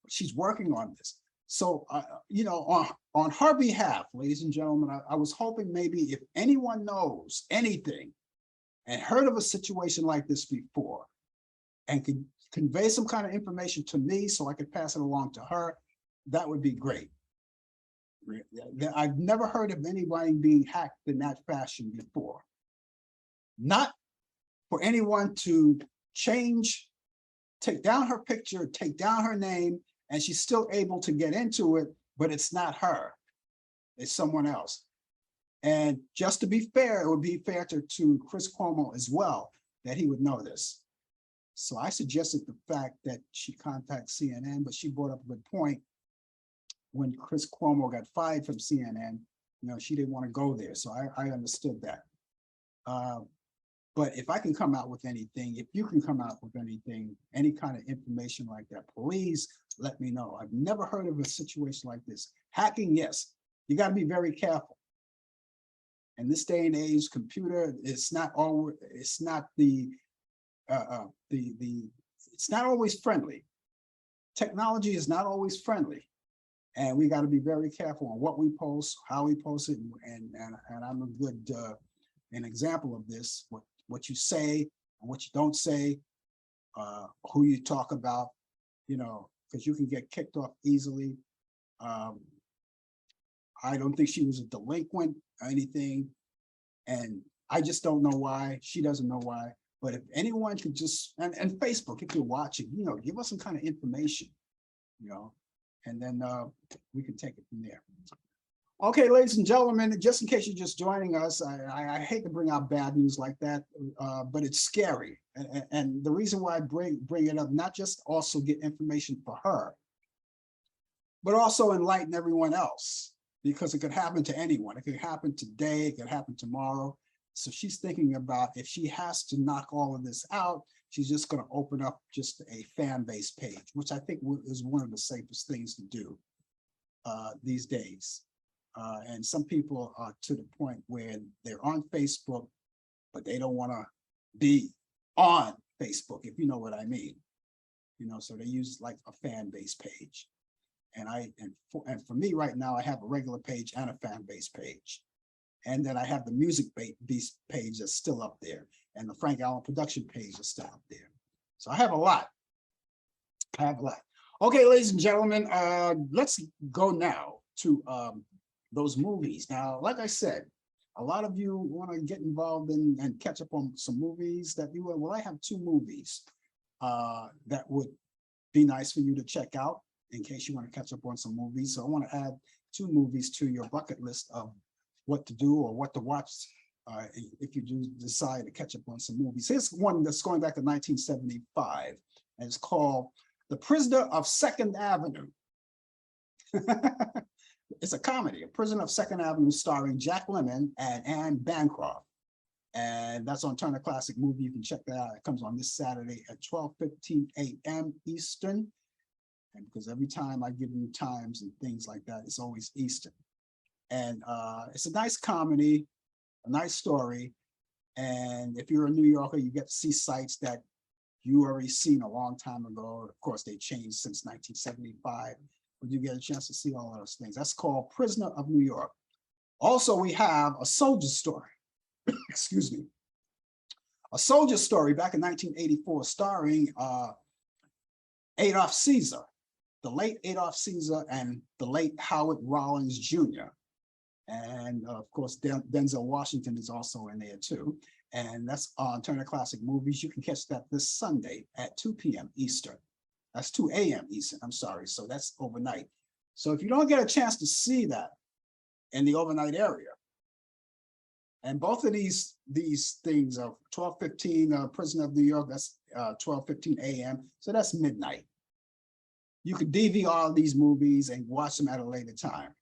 But she's working on this. So, you know, on her behalf, ladies and gentlemen, I was hoping maybe if anyone knows anything and heard of a situation like this before and could convey some kind of information to me so I could pass it along to her, that would be great. I've never heard of anybody being hacked in that fashion before. Not for anyone to change, take down her picture, take down her name, and she's still able to get into it but it's not her. It's someone else. And just to be fair, it would be fair to Chris Cuomo as well, that he would know this. So I suggested the fact that she contact CNN, but she brought up a good point. When Chris Cuomo got fired from CNN, she didn't want to go there. So I understood that. But if I can come out with anything, if you can come out with anything, any kind of information like that, please let me know. I've never heard of a situation like this. Hacking, yes, you got to be very careful. In this day and age, computer, it's not always friendly. Technology is not always friendly. And we got to be very careful on what we post, how we post it, and I'm a good an example of this. What you say and what you don't say, who you talk about, because you can get kicked off easily. I don't think she was a delinquent or anything, and I just don't know why. She doesn't know why. But if anyone could just, and Facebook, if you're watching, give us some kind of information, and then we can take it from there. Okay, ladies and gentlemen, just in case you're just joining us, I hate to bring out bad news like that, but it's scary. And the reason why I bring it up, not just also get information for her, but also enlighten everyone else, because it could happen to anyone. It could happen today, it could happen tomorrow. So she's thinking about, if she has to knock all of this out, she's just going to open up just a fan base page, which I think is one of the safest things to do these days. And some people are to the point where they're on Facebook, but they don't want to be on Facebook, if you know what I mean. So they use like a fan base page. And for me right now, I have a regular page and a fan base page. And then I have the music beast page that's still up there. And the Frank Allan production page is still up there. So I have a lot. Okay, ladies and gentlemen, let's go now to those movies. Now, like I said, a lot of you want to get involved in and catch up on some movies that you will. Well, I have 2 movies that would be nice for you to check out in case you want to catch up on some movies. So I want to add 2 movies to your bucket list of what to do or what to watch if you do decide to catch up on some movies. Here's one that's going back to 1975, and it's called The Prisoner of Second Avenue. It's a comedy, A Prisoner of Second Avenue, starring Jack Lemmon and Anne Bancroft. And that's on Turner Classic Movie. You can check that out. It comes on this Saturday at 12:15 a.m. Eastern. And because every time I give you times and things like that, it's always Eastern. And it's a nice comedy, a nice story. And if you're a New Yorker, you get to see sites that you already seen a long time ago. Of course, they changed since 1975, but you get a chance to see all of those things. That's called Prisoner of New York. Also, we have A Soldier Story. Excuse me. A Soldier Story back in 1984, starring Adolph Caesar, the late Adolph Caesar and the late Howard Rollins Jr. And of course, Denzel Washington is also in there too. And that's on Turner Classic Movies. You can catch that this Sunday at 2 p.m. Eastern. That's 2 a.m. Eastern, I'm sorry. So that's overnight. So if you don't get a chance to see that in the overnight area, and both of these things are 12:15 Prisoner of New York, that's 12:15 a.m. So that's midnight. You could DVR these movies and watch them at a later time.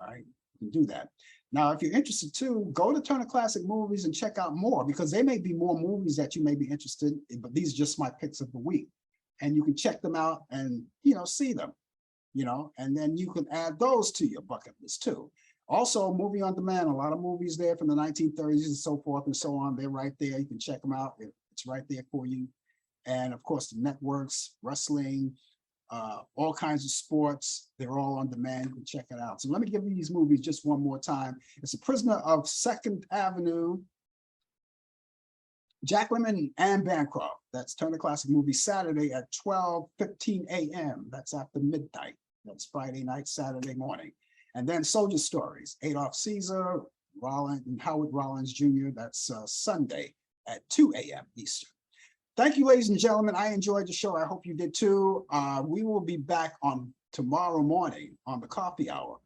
All right, you can do that. Now, if you're interested too, go to Turner Classic Movies and check out more, because there may be more movies that you may be interested in, but these are just my picks of the week. And you can check them out and, see them, and then you can add those to your bucket list too. Also, movie on demand, a lot of movies there from the 1930s and so forth and so on. They're right there. You can check them out. It's right there for you. And of course, the networks, wrestling, all kinds of sports, they're all on demand. You can check it out. So let me give you these movies just one more time. It's A Prisoner of Second Avenue, Jack Lemmon and Bancroft. That's Turner Classic Movie, Saturday at 12:15 a.m. That's after midnight. That's Friday night, Saturday morning. And then Soldier Stories, Adolph Caesar, Rollins and Howard Rollins Jr. That's Sunday at 2 a.m. Eastern. Thank you, ladies and gentlemen. I enjoyed the show. I hope you did too. We will be back on tomorrow morning on the coffee hour.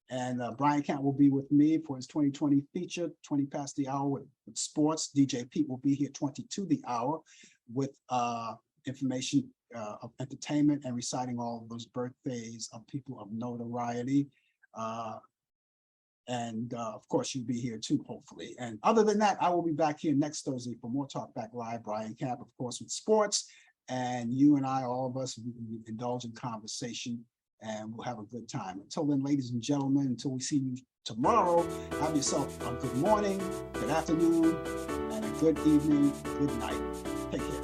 And Brian Camp will be with me for his 2020 feature, 20 past the hour with sports. DJ Pete will be here 20 to the hour with information of entertainment and reciting all of those birthdays of people of notoriety. Of course, you'll be here too, hopefully. And other than that, I will be back here next Thursday for more Talk Back Live. Brian Camp, of course, with sports. And you and I, all of us, we can indulge in conversation and we'll have a good time. Until then, ladies and gentlemen, until we see you tomorrow, have yourself a good morning, good afternoon, and a good evening, good night. Take care.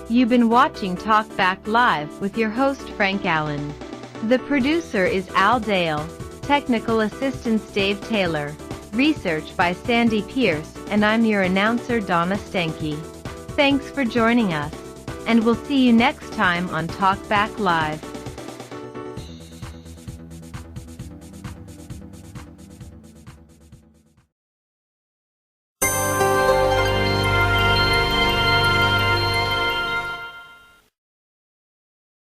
You've been watching Talk Back Live with your host, Frank Allen. The producer is Al Dale, technical assistance Dave Taylor, research by Sandy Pierce, and I'm your announcer, Donna Stenke. Thanks for joining us, and we'll see you next time on Talk Back Live.